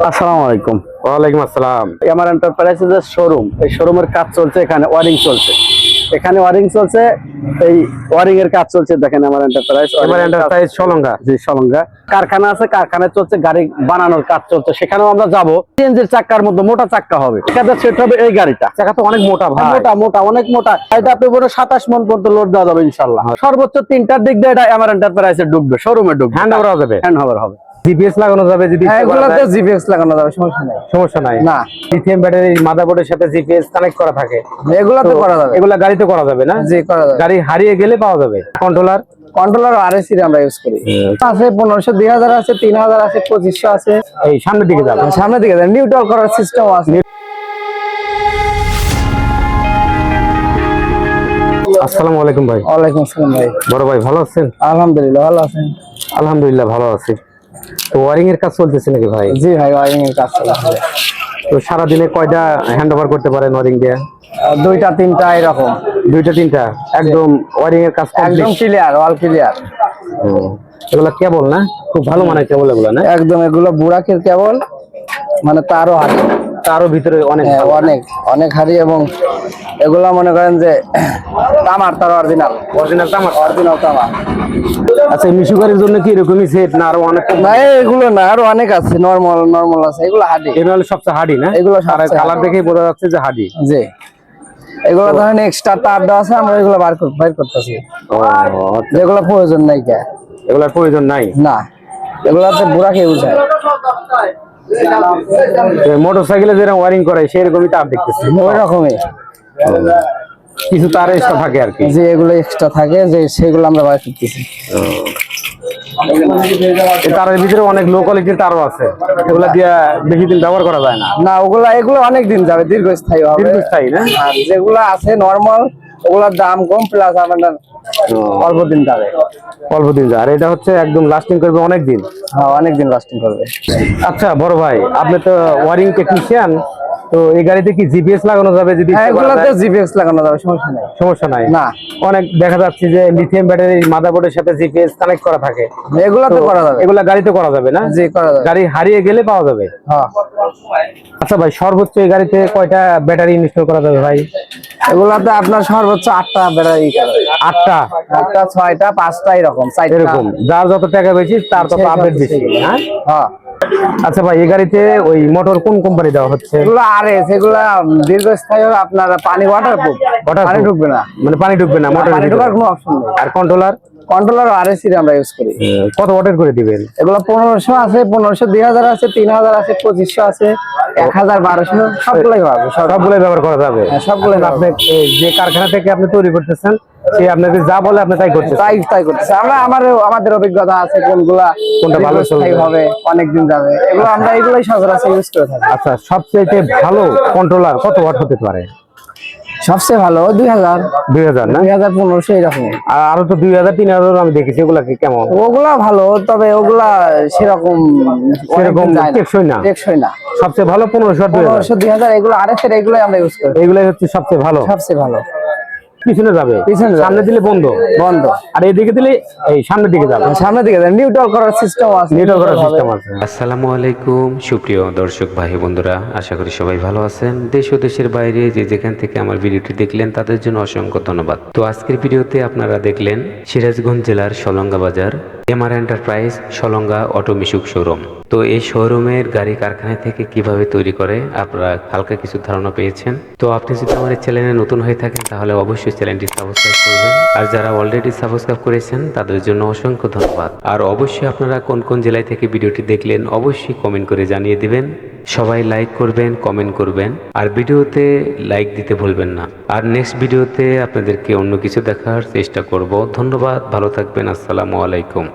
আসসালামু আলাইকুম। ওয়ালাইকুম আসসালাম। আমার এন্টারপ্রাইজের যে শোরুম, এই শোরুমের কাজ চলছে, এখানে ওয়ারিং চলছে, এখানে ওয়ারিং চলছে, এই ওয়ারিং এর কাজ চলছে। দেখেন আমার এন্টারপ্রাইজ সলঙ্গা। জি, সলঙ্গা কারখানা আছে, কারখানায় চলছে, গাড়ি বানানোর কাজ চলছে, সেখানেও আমরা যাবো। সিএনজির চাক্কার মধ্যে মোটা চাক্কা হবে, এখানে সেট হবে এই গাড়িটা। চাকা তো অনেক মোটা ভাই, মোটা মোটা অনেক মোটা। এটা আপনি বলে 27 মন পর্যন্ত লোড দেওয়া যাবে ইনশাআল্লাহ। সর্বোচ্চ 3টার দিক দিয়ে এটা আমার এন্টারপ্রাইজে ঢুকবে, শোরুমে ঢুকবে, হ্যান্ড ওভার হবে, হ্যান্ড ওভার হবে। জিপিএস লাগানো যাবে যদি এগুলাতে জিপিএস লাগানো যাবে, সমস্যা নাই। সমস্যা নাই না, লিথিয়াম ব্যাটারির মাদারবোর্ডের সাথে জিপিএস কানেক্ট করা থাকে, এগুলাতে করা যাবে। এগুলা গাড়িতে করা যাবে না? জি, করা যাবে। গাড়ি হারিয়ে গেলে পাওয়া যাবে। কন্ট্রোলার আরএসসি আমরা ইউজ করি। আছে 1500, 2000 আছে, 3000 আছে, 2500 আছে। এই সামনের দিকে যাবে, সামনের দিকে যাবে, নিউট্রাল করার সিস্টেম আছে। আসসালামু আলাইকুম ভাই। ওয়ালাইকুম আসসালাম ভাই। বড় ভাই ভালো আছেন? আলহামদুলিল্লাহ ভালো আছেন? আলহামদুলিল্লাহ ভালো আছি। তো ওয়ারিং এর কাজ চলতেছে নাকি ভাই? জি ভাই, ওয়ারিং এর কাজ চলছে। তো সারা দিনে কয়টা হ্যান্ড ওভার করতে পারেন ওয়ারিং দিয়ে? 2টা 3টা এরকম। 2টা 3টা একদম ওয়ারিং এর কাজ একদম ক্লিয়ার, অল ক্লিয়ার। এগুলা কেবল না, খুব ভালো মানের কেবল এগুলা না? একদম, এগুলো বুরাকের কেবল, মানে তারও হাড়ি, তারও ভিতরে অনেক অনেক অনেক হাড়ি। এবং এগুলা মনে করেন যে তামার, তার অরিজিনাল তামার। আচ্ছা, মিশু গাড়ির জন্য কি এরকমই সেট না আরো অনেক? না, এগুলো না, আরো অনেক আছে, নরমাল আছে। এগুলো হাড়ি, এগুলো হলো সবচেয়ে হাড়ি না? এগুলো কালার দেখেই বোঝা যাচ্ছে যে হাড়ি। জি, এগুলো ধরেন এক্সট্রা তার দেওয়া আছে, আমরা এগুলো বাইর করতেছি। যেগুলো প্রয়োজন নাই, এগুলোর প্রয়োজন নাই না, এগুলাতে বুড়াকে ইউজ হয়। মোটরসাইকেলে যেরকম ওয়ারিং করে সেরকমই তার দেখতেছি, ওই রকমই কিছু তার এক্সট্রা থাকে আর কি। যে এগুলো এক্সট্রা থাকে, যে সেগুলো আমরা বাইর করতেছি। তারের ভিতরে অনেক লো কোয়ালিটির তারও আছে, এগুলা দিয়ে বেশি দিন ব্যবহার করা যায় না। না, এগুলো অনেক দিন যাবে, দীর্ঘস্থায়ী হবে। দীর্ঘস্থায়ী না? আর যেগুলো আছে নরমাল, ওগুলোর দাম কম, প্লাস আপনার অল্প দিন যাবে। অল্প দিন যায়, আর এটা হচ্ছে একদম লাস্টিং করবে অনেক দিন। হ্যাঁ, অনেক দিন লাস্টিং করবে। আচ্ছা বড় ভাই, আপনি তো ওয়ারিং টেকনিশিয়ান, তো এই গাড়িতে কি জিপিএস লাগানো যাবে যদি? এগুলোতে জিপিএস লাগানো যাবে, সমস্যা নাই। সমস্যা নাই না, অনেক দেখা যাচ্ছে যে লিথিয়াম ব্যাটারির মাদারবোর্ডের সাথে জিপিএস কানেক্ট করা থাকে, এগুলোতে করা যাবে। এগুলা গাড়িতে করা যাবে না? জি, করা যাবে। গাড়ি হারিয়ে গেলে পাওয়া যাবে। হ্যাঁ। আচ্ছা ভাই, সর্বোচ্চ এই গাড়িতে কয়টা ব্যাটারি ইনস্টল করা যাবে ভাই? এগুলাতে আপনার সর্বোচ্চ 8টা ব্যাটারি। 8টা 6টা 5টা এরকম, এরকম। যার যত টাকা বেশি তার তত আপডেট বেশি। হ্যাঁ। আচ্ছা ভাই, এই গাড়িতে ওই মোটর কোন কোম্পানি দেওয়া হচ্ছে? এগুলো আরএস, এগুলো দীর্ঘস্থায়ী হবে। আপনার পানি ওয়াটারপ্রুফ, পানি ঢুকবে না। মানে পানি ঢুকবে না, মোটর পানি ঢোকার কোনো অপশন নেই। আর কন্ট্রোলার আরএসসি আমরা ইউজ করি। কত ওয়াটের করে দিবেন? এগুলো 1500 আছে, 1500, 2000 আছে, 3000 আছে, 2500 আছে, 1000, 1200, সবগুলাই পাবে, সবগুলাই ব্যবহার করা যাবে। সবগুলাই। আপনি যে কারখানা থেকে আপনি তৈরি করতেছেন, সে আপনাকে যা বলে আপনি তাই করতেছেন? তাই করতেছে। আমাদের অভিজ্ঞতা আছে কোনটা ভালো হবে, অনেকদিন যাবে, এগুলো আমরা এগুলাই সচরাচর ইউজ করে থাকি। আচ্ছা, সবচেয়ে ভালো কন্ট্রোলার কত ওয়াট হতে পারে? সবচেয়ে ভালো 2000 না? 2000, 1500 এরকম। আর আরো তো 2000, 3000 আমি দেখেছি, এগুলা কি কেমন? ওগুলা ভালো, তবে ওগুলা সেরকম টেকসই না। সবচেয়ে ভালো 1500, 2000 এগুলো আরএস এর, এগুলাই আমরা ইউজ করি। এগুলাই হচ্ছে সবচেয়ে ভালো। পিছনে যাবে, সামনে দিলে বন্ধ। আর এদিকে দিলে এই সামনের দিকে যাবে, নিউট্রাল করার সিস্টেম আছে। আসসালামু আলাইকুম সুপ্রিয় দর্শক ভাই বন্ধুরা, আশা করি সবাই ভালো আছেন। দেশ ও দেশের বাইরে যে যেখান থেকে আমার ভিডিওটি দেখলেন তাদের জন্য অসংখ্য ধন্যবাদ। তো আজকের ভিডিওতে আপনারা দেখলেন সিরাজগঞ্জ জেলার সলঙ্গা বাজার এমআর এন্টারপ্রাইজ সলঙ্গা অটো মিশুক শোরুম। তো এই শোরুমের গাড়ি কারখানা থেকে কিভাবে তৈরি করে আপনারা হালকা কিছু ধারণা পেয়েছেন। তো আপনি যদি আমার চ্যানেলে নতুন হয়ে থাকেন তাহলে অবশ্যই চ্যানেলটি সাবস্ক্রাইব করবেন, আর যারা অলরেডি সাবস্ক্রাইব করেছেন তাদের জন্য অসংখ্য ধন্যবাদ। আর অবশ্যই আপনারা কোন কোন জেলায় থেকে ভিডিওটি দেখলেন অবশ্যই কমেন্ট করে জানিয়ে দিবেন। সবাই লাইক করবেন, কমেন্ট করবেন, আর ভিডিওতে লাইক দিতে ভুলবেন না। আর নেক্সট ভিডিওতে আপনাদেরকে অন্য কিছু দেখার চেষ্টা করব। ধন্যবাদ, ভালো থাকবেন, আসসালামু আলাইকুম।